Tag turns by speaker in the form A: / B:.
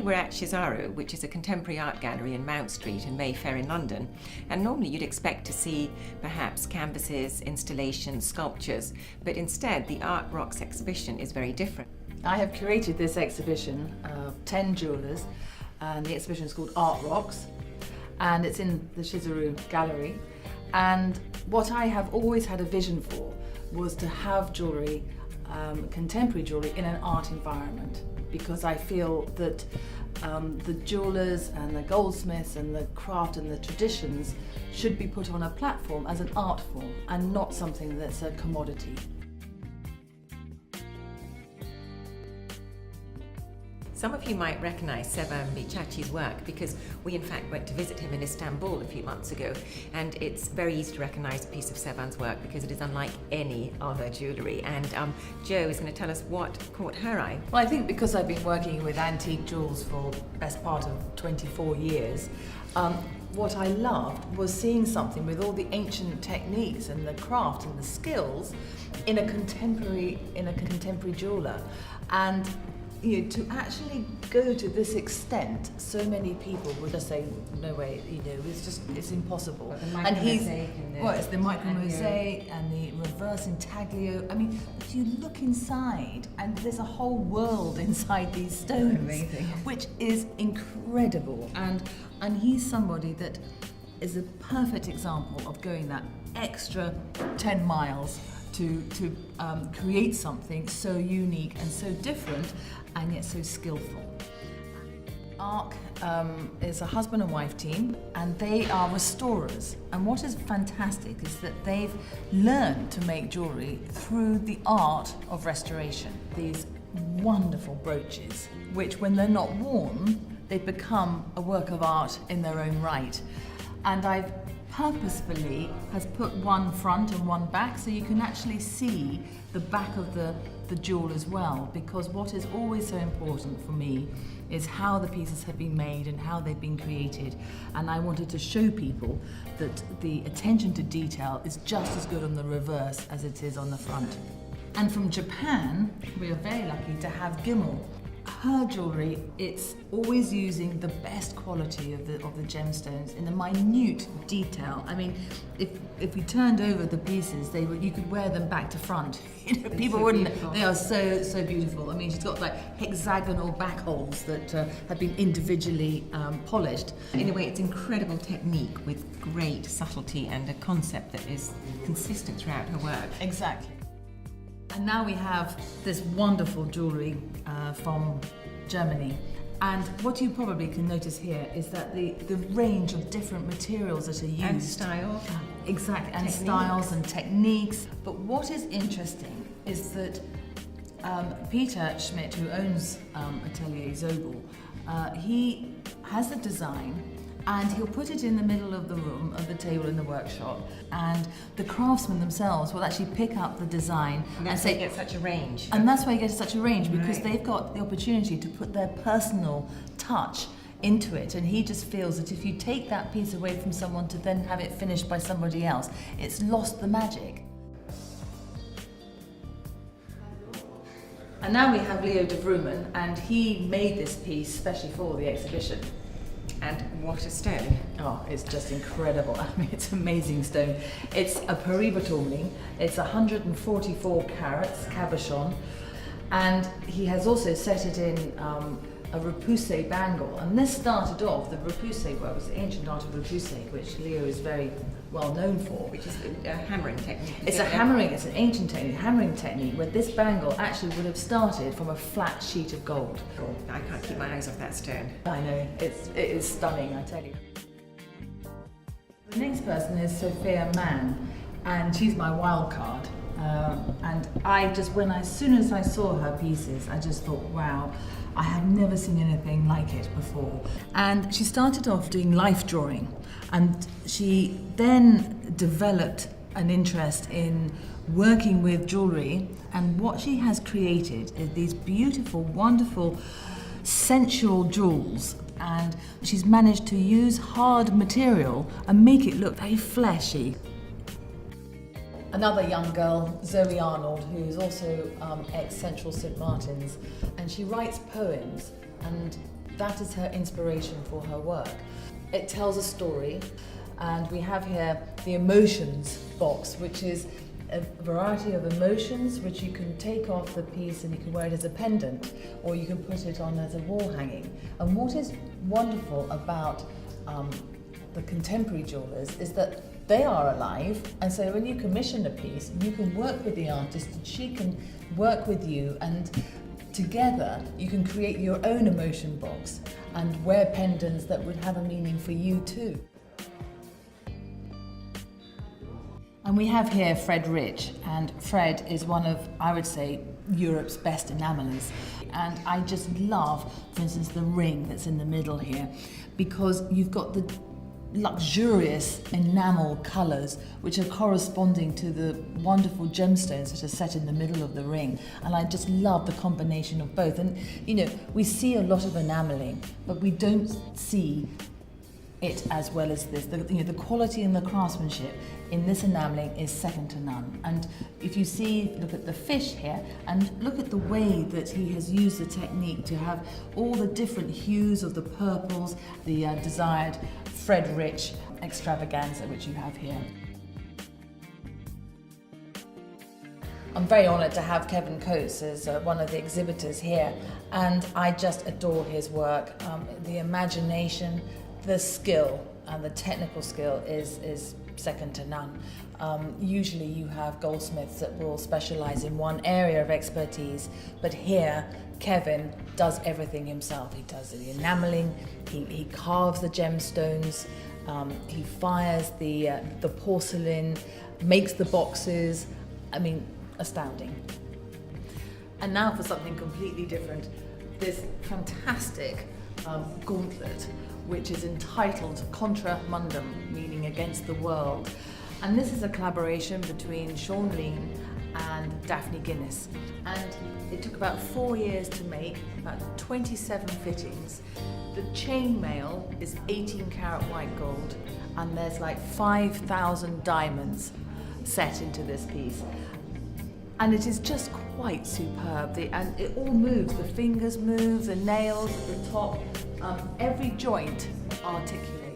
A: we're at Shizaru, which is a contemporary art gallery in Mount Street in Mayfair in London, and normally you'd expect to see perhaps canvases, installations, sculptures, but instead the Art Rocks exhibition is very different.
B: I have curated this exhibition of 10 jewellers, and the exhibition is called Art Rocks, and it's in the Shizaru Gallery. And what I have always had a vision for was to have jewellery, contemporary jewellery, in an art environment, because I feel that the jewellers and the goldsmiths and the craft and the traditions should be put on a platform as an art form and not something that's a commodity.
A: Some of you might recognise Sevan Bichachi's work because we in fact went to visit him in Istanbul a few months ago, and it's very easy to recognise a piece of Sevan's work because it is unlike any other jewellery. And Jo is going to tell us what caught her eye.
B: Well, I think because I've been working with antique jewels for the best part of 24 years, what I loved was seeing something with all the ancient techniques and the craft and the skills in a contemporary jeweller. And to actually go to this extent, so many people would just say, no way, it's impossible.
A: And
B: it's the micro mosaic and the reverse intaglio. I mean, if you look inside, and there's a whole world inside these stones,
A: amazing,
B: which is incredible. And he's somebody that is a perfect example of going that extra 10 miles to create something so unique and so different and yet so skillful. ARC is a husband and wife team, and they are restorers. And what is fantastic is that they've learned to make jewellery through the art of restoration. These wonderful brooches, which when they're not worn, they become a work of art in their own right. And I've purposefully has put one front and one back, so you can actually see the back of the jewel as well, because what is always so important for me is how the pieces have been made and how they've been created. And I wanted to show people that the attention to detail is just as good on the reverse as it is on the front. And from Japan, we are very lucky to have Gimel. Her jewellery, it's always using the best quality of the gemstones in the minute detail. I mean, if we turned over the pieces, you could wear them back to front. People wouldn't. Beautiful. They are so beautiful. I mean, she's got like hexagonal back holes that have been individually polished.
A: In a way, it's incredible technique with great subtlety and a concept that is consistent throughout her work.
B: Exactly. And now we have this wonderful jewellery from Germany. And what you probably can notice here is that the range of different materials that are used.
A: And style.
B: Exactly, and
A: techniques.
B: Styles and techniques. But what is interesting is that Peter Schmidt, who owns Atelier Zobel, he has a design, and he'll put it in the middle of the room, of the table in the workshop, and the craftsmen themselves will actually pick up the design
A: and say, get such a range.
B: And that's why you get such a range, because
A: Right.
B: they've got the opportunity to put their personal touch into it, and he just feels that if you take that piece away from someone to then have it finished by somebody else, it's lost the magic. And now we have Leo de Vroomen, and he made this piece especially for the exhibition.
A: And what a stone.
B: Oh, it's just incredible. I mean, it's amazing stone. It's a Paris-Bertolini. It's 144 carats, cabochon. And he has also set it in a repoussé bangle. And this started off, the repoussé work was the ancient art of repoussé, which Leo is very well known for.
A: Which is a hammering technique.
B: It's an ancient technique, hammering technique, where this bangle actually would have started from a flat sheet of gold.
A: I can't keep my eyes off that stone.
B: I know, it is stunning, I tell you. The next person is Sophia Mann, and she's my wild card. And as soon as I saw her pieces, I just thought, wow, I have never seen anything like it before. And she started off doing life drawing, and she then developed an interest in working with jewellery, and what she has created is these beautiful, wonderful, sensual jewels. And she's managed to use hard material and make it look very fleshy. Another young girl, Zoe Arnold, who is also ex-Central St Martin's, and she writes poems, and that is her inspiration for her work. It tells a story, and we have here the emotions box, which is a variety of emotions which you can take off the piece and you can wear it as a pendant, or you can put it on as a wall hanging. And what is wonderful about the contemporary jewellers is that they are alive, and so when you commission a piece, you can work with the artist and she can work with you, and together you can create your own emotion box and wear pendants that would have a meaning for you too. And we have here Fred Rich, and Fred is one of, I would say, Europe's best enamelers. And I just love, for instance, the ring that's in the middle here, because you've got the luxurious enamel colours which are corresponding to the wonderful gemstones that are set in the middle of the ring, and I just love the combination of both. And you know, we see a lot of enamelling, but we don't see it as well as this. The quality and the craftsmanship in this enamelling is second to none. And if you see, look at the fish here, and look at the way that he has used the technique to have all the different hues of the purples, the desired Fred Rich extravaganza which you have here. I'm very honoured to have Kevin Coates as one of the exhibitors here, and I just adore his work. The imagination, the skill and the technical skill is second to none. Usually you have goldsmiths that will specialise in one area of expertise, but here Kevin does everything himself. He does the enamelling, he carves the gemstones, he fires the porcelain, makes the boxes. I mean, astounding. And now for something completely different, this fantastic gauntlet, which is entitled Contra Mundum, meaning against the world. And this is a collaboration between Sean Lean and Daphne Guinness. And it took about 4 years to make, about 27 fittings. The chainmail is 18 karat white gold, and there's like 5,000 diamonds set into this piece. And it is just quite superb. And it all moves, the fingers move, the nails at the top, every joint articulates.